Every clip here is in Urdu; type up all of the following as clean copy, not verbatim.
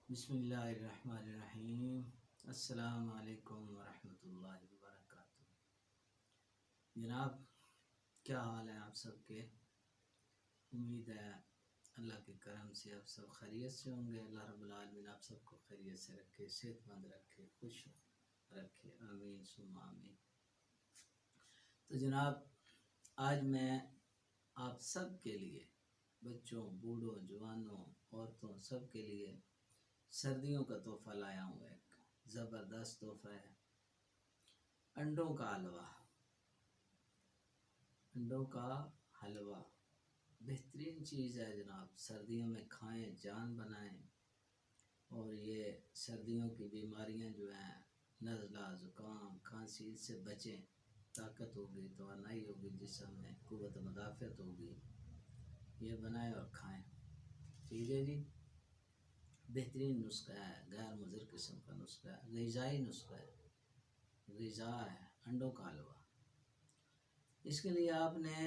بسم اللہ الرحمن الرحیم۔ السلام علیکم ورحمۃ اللہ وبرکاتہ۔ جناب، کیا حال ہے آپ سب کے؟ امید ہے اللہ کے کرم سے آپ سب خیریت سے ہوں گے۔ اللہ رب العالمین آپ سب کو خیریت سے رکھے، صحت مند رکھے، خوش رکھے، آمین ثم آمین۔ تو جناب، آج میں آپ سب کے لیے، بچوں، بوڑھوں، جوانوں، عورتوں، سب کے لیے سردیوں کا تحفہ لایا ہوں۔ ایک زبردست تحفہ ہے، انڈوں کا حلوہ۔ انڈوں کا حلوہ بہترین چیز ہے جناب، سردیوں میں کھائیں، جان بنائیں۔ اور یہ سردیوں کی بیماریاں جو ہیں، نزلہ، زکام، کھانسی، اس سے بچیں۔ طاقت ہوگی، توانائی ہوگی جسم میں، قوت مدافعت ہوگی۔ یہ بنائیں اور کھائیں، ٹھیک ہے جی۔ بہترین نسخہ ہے، غیر مضر قسم کا نسخہ ہے، غذائی نسخہ ہے، غذا ہے انڈوں کا حلوہ۔ اس کے لیے آپ نے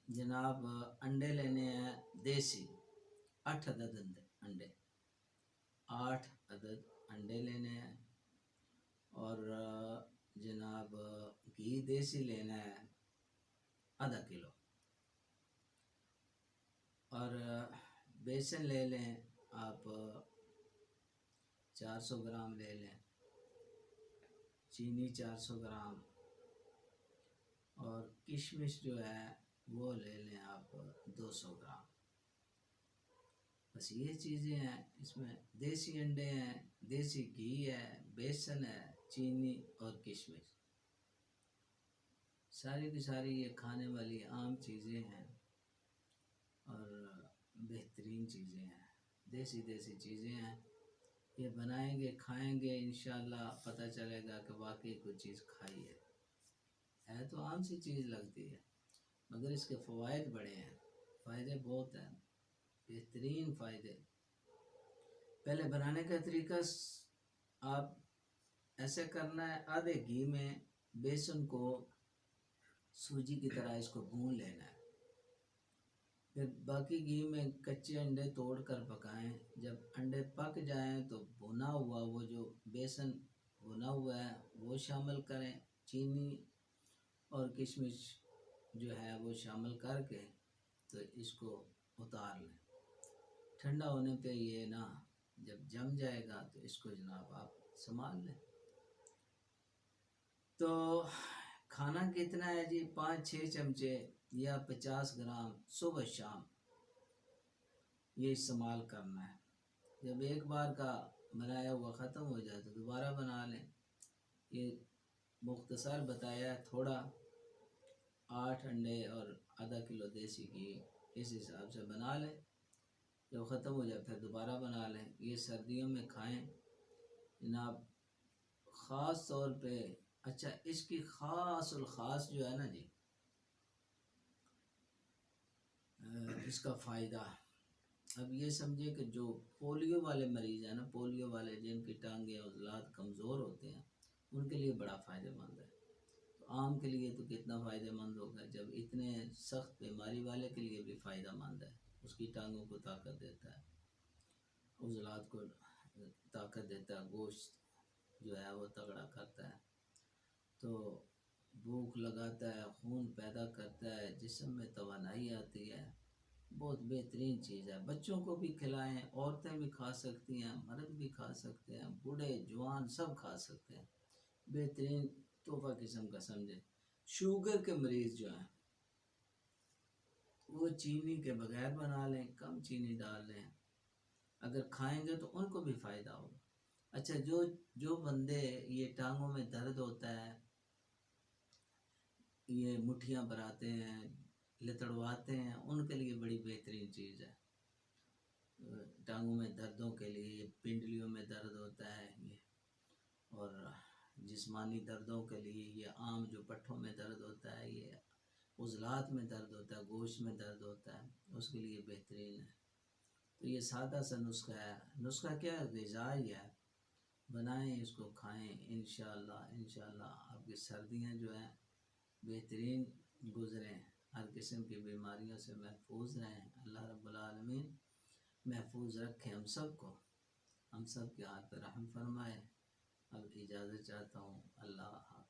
جناب انڈے لینے ہیں دیسی، 8 عدد انڈے، 8 عدد انڈے لینے ہیں۔ اور جناب گھی دیسی لینا ہے ½ کلو۔ اور بیسن لے لیں آپ 400 گرام لے لیں، چینی 400 گرام، اور کشمش جو ہے وہ لے لیں آپ 200 گرام۔ بس یہ چیزیں ہیں اس میں، دیسی انڈے ہیں، دیسی گھی ہے، بیسن ہے، چینی اور کشمش، ساری کی ساری یہ کھانے والی عام چیزیں ہیں اور بہترین چیزیں ہیں، دیسی چیزیں ہیں۔ یہ بنائیں گے، کھائیں گے، انشاءاللہ پتہ چلے گا کہ واقعی کوئی چیز کھائی ہے تو عام سی چیز لگتی ہے، مگر اس کے فوائد بڑے ہیں، فائدے بہت ہیں، بہترین فائدے۔ پہلے بنانے کا طریقہ، آپ ایسے کرنا ہے، آدھے گھی میں بیسن کو سوجی کی طرح اس کو بھون لینا ہے، پھر باقی گھی میں کچے انڈے توڑ کر پکائیں۔ جب انڈے پک جائیں تو بھنا ہوا، وہ جو بیسن بھنا ہوا ہے وہ شامل کریں، چینی اور کشمش جو ہے وہ شامل کر کے تو اس کو اتار لیں۔ ٹھنڈا ہونے پہ یہ نا، جب جم جائے گا تو اس کو جناب آپ سنبھال لیں۔ تو کھانا کتنا ہے جی؟ 5-6 چمچے یا 50 گرام صبح شام یہ استعمال کرنا ہے۔ جب ایک بار کا بنایا ہوا ختم ہو جائے تو دوبارہ بنا لیں۔ یہ مختصر بتایا ہے، تھوڑا 8 انڈے اور ½ کلو دیسی گھی، اس حساب سے بنا لیں۔ جب ختم ہو جائے پھر دوبارہ بنا لیں۔ یہ سردیوں میں کھائیں جناب، خاص طور پہ۔ اچھا، اس کی خاص الخاص جو ہے نا جی، اس کا فائدہ، اب یہ سمجھے کہ جو پولیو والے مریض ہیں نا، پولیو والے جن کی ٹانگیں عضلات کمزور ہوتے ہیں، ان کے لیے بڑا فائدہ مند ہے۔ تو عام کے لیے تو کتنا فائدہ مند ہوگا، جب اتنے سخت بیماری والے کے لیے بھی فائدہ مند ہے۔ اس کی ٹانگوں کو طاقت دیتا ہے، عضلات کو طاقت دیتا ہے، گوشت جو ہے وہ تگڑا کرتا ہے، تو بھوک لگاتا ہے، خون پیدا کرتا ہے، جسم میں توانائی آتی ہے۔ بہت بہترین چیز ہے، بچوں کو بھی کھلائیں، عورتیں بھی کھا سکتی ہیں، مرد بھی کھا سکتے ہیں، بوڑھے جوان سب کھا سکتے ہیں، بہترین تحفہ قسم کا سمجھیں۔ شوگر کے مریض جو ہیں وہ چینی کے بغیر بنا لیں، کم چینی ڈال لیں، اگر کھائیں گے تو ان کو بھی فائدہ ہوگا۔ اچھا، جو بندے یہ ٹانگوں میں درد ہوتا ہے، یہ مٹھیاں بھراتے ہیں، لتڑواتے ہیں، ان کے لیے بڑی بہترین چیز ہے۔ ٹانگوں میں دردوں کے لیے، پنڈلیوں میں درد ہوتا ہے یہ، اور جسمانی دردوں کے لیے یہ عام جو پٹھوں میں درد ہوتا ہے، یہ عضلات میں درد ہوتا ہے، گوشت میں درد ہوتا ہے، اس کے لیے بہترین ہے۔ تو یہ سادہ سا نسخہ ہے۔ نسخہ کیا ہے؟ غذائی ہے، بنائیں، اس کو کھائیں، انشاءاللہ آپ کی سردیاں جو ہیں بہترین گزریں، ہر قسم کی بیماریوں سے محفوظ رہیں۔ اللہ رب العالمین محفوظ رکھیں ہم سب کو۔ ہم سب کے ہاتھ پہ رحم فرمائے. اب اجازت چاہتا ہوں. اللہ حافظ.